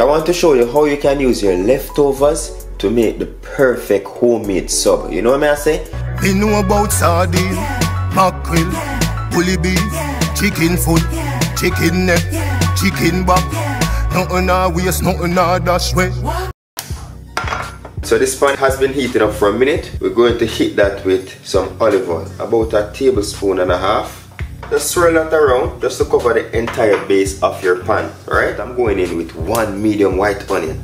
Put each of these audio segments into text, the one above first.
So I want to show you how you can use your leftovers to make the perfect homemade sub. You know what I say? We know about sardine, mackerel, bully beef, chicken foot, chicken neck, chicken back. Nothing a waste, nothing a dash way. So this pan has been heated up for a minute. We're going to heat that with some olive oil, about a tablespoon and a half. Just swirl that around just to cover the entire base of your pan. Alright, I'm going in with 1 medium white onion.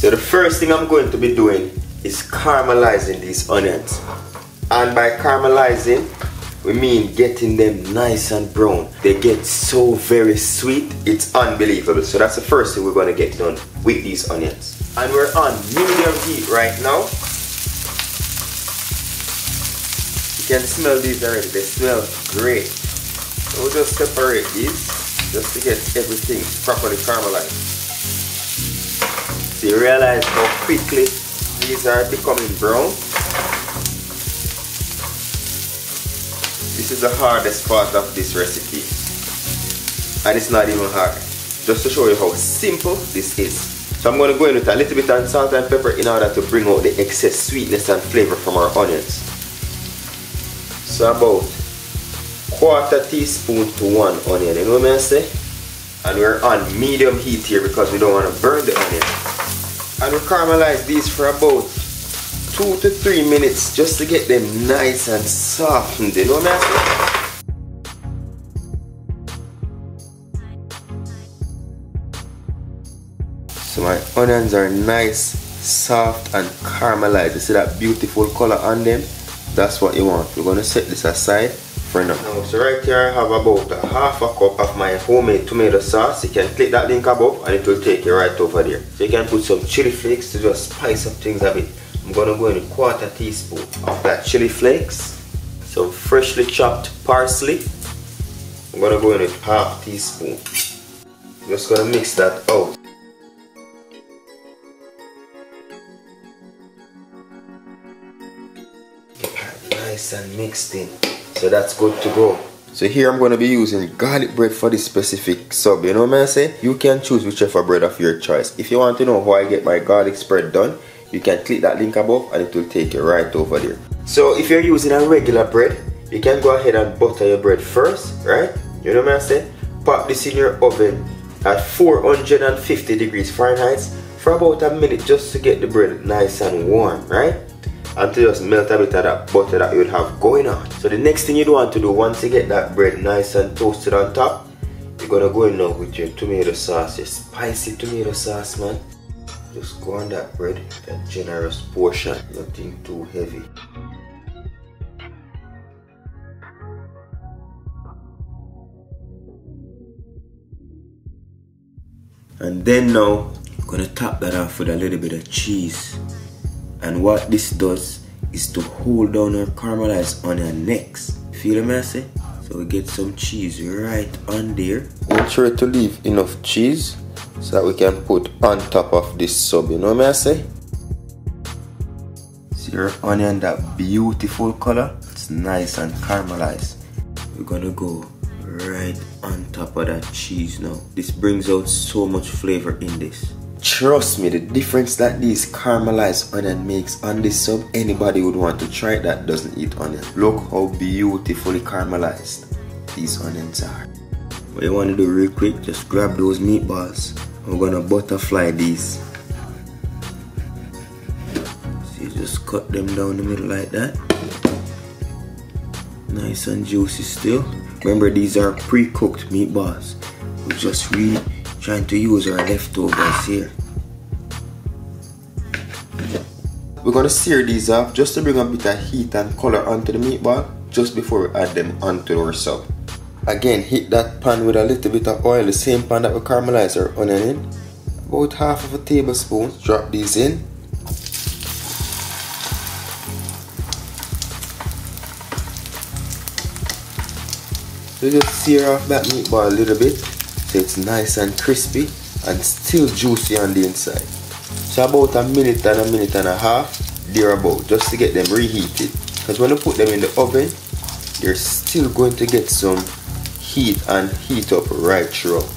So the first thing I'm going to be doing is caramelizing these onions. And by caramelizing, we mean getting them nice and brown. They get so very sweet, it's unbelievable. So that's the first thing we're going to get done with these onions. And we're on medium heat right now. You can smell these already, they smell great. So we'll just separate these just to get everything properly caramelized. So you realize how quickly these are becoming brown. This is the hardest part of this recipe. And it's not even hard. Just to show you how simple this is. So I'm going to go in with a little bit of salt and pepper in order to bring out the excess sweetness and flavor from our onions. So about 1/4 teaspoon to 1 onion, you know what I say? And we're on medium heat here because we don't want to burn the onion. And we caramelize these for about 2 to 3 minutes just to get them nice and softened, you know what I say? So my onions are nice, soft and caramelized. You see that beautiful color on them? That's what you want. We're going to set this aside for now. So right here I have about 1/2 cup of my homemade tomato sauce. You can click that link above and it will take you right over there. So you can put some chili flakes to just spice up things a bit. I'm going to go in a 1/4 teaspoon of that chili flakes. Some freshly chopped parsley. I'm going to go in with 1/2 teaspoon. I'm just going to mix that out. Nice and mixed in, so that's good to go. So here I'm going to be using garlic bread for this specific sub, you know what I say? You can choose whichever bread of your choice. If you want to know how I get my garlic spread done, you can click that link above and it will take you right over there. So if you're using a regular bread, you can go ahead and butter your bread first, right? You know what I say? Pop this in your oven at 450 degrees Fahrenheit for about a minute just to get the bread nice and warm, right? Until you just melt a bit of that butter that you would have going on. So the next thing you'd want to do once you get that bread nice and toasted on top, you're gonna go in now with your tomato sauce, your spicy tomato sauce, man. Just go on that bread, that generous portion, nothing too heavy. And then now, I'm gonna top that off with a little bit of cheese. And what this does is to hold down our caramelized onion next. Feel me, I say? So we get some cheese right on there. Make sure to leave enough cheese so that we can put on top of this sub, you know what I say? See our onion, that beautiful color? It's nice and caramelized. We're gonna go right on top of that cheese now. This brings out so much flavor in this. Trust me, the difference that these caramelized onion makes on this sub, anybody would want to try it that doesn't eat onion. Look how beautifully caramelized these onions are. What you want to do real quick, just grab those meatballs. I'm gonna butterfly these. So you just cut them down the middle like that. Nice and juicy still. Remember, these are pre-cooked meatballs. We're just really trying to use our leftovers here. We're gonna sear these off just to bring a bit of heat and color onto the meatball just before we add them onto our sub. Again, heat that pan with a little bit of oil, the same pan that we caramelize our onion in. About 1/2 tablespoon. Drop these in. So just sear off that meatball a little bit so it's nice and crispy and still juicy on the inside. So about a minute and a half thereabout, just to get them reheated. Because when you put them in the oven, you're still going to get some heat and heat up right throughout.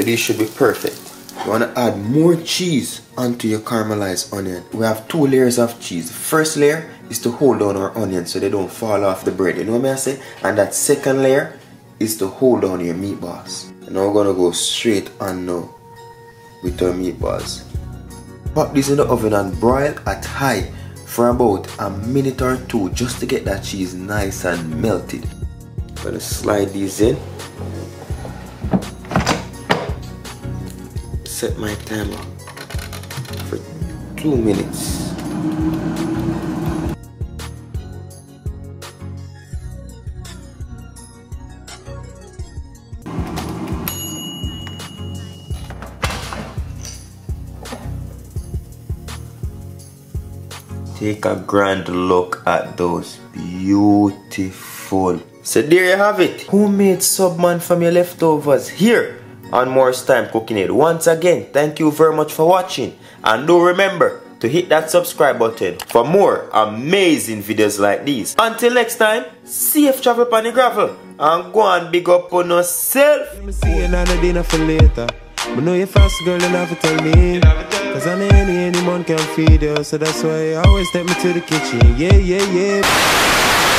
So these should be perfect. You want to add more cheese onto your caramelized onion. We have 2 layers of cheese. The first layer is to hold down our onions so they don't fall off the bread. You know what I say? And that second layer is to hold down your meatballs. And now we're going to go straight on now with our meatballs. Pop this in the oven and broil at high for about a minute or 2 just to get that cheese nice and melted. I'm going to slide these in. Set my timer for 2 minutes. Take a grand look at those. Beautiful. So there you have it. Homemade subman from your leftovers here on Moore's Time Cooking Aid. Once again, thank you very much for watching. And do remember to hit that subscribe button for more amazing videos like these. Until next time, safe travel on the gravel. And go and big up on yourself. But know you're fast, girl, you have to tell me. Cause any man can feed you. So that's why you always take me to the kitchen. Yeah, yeah, yeah.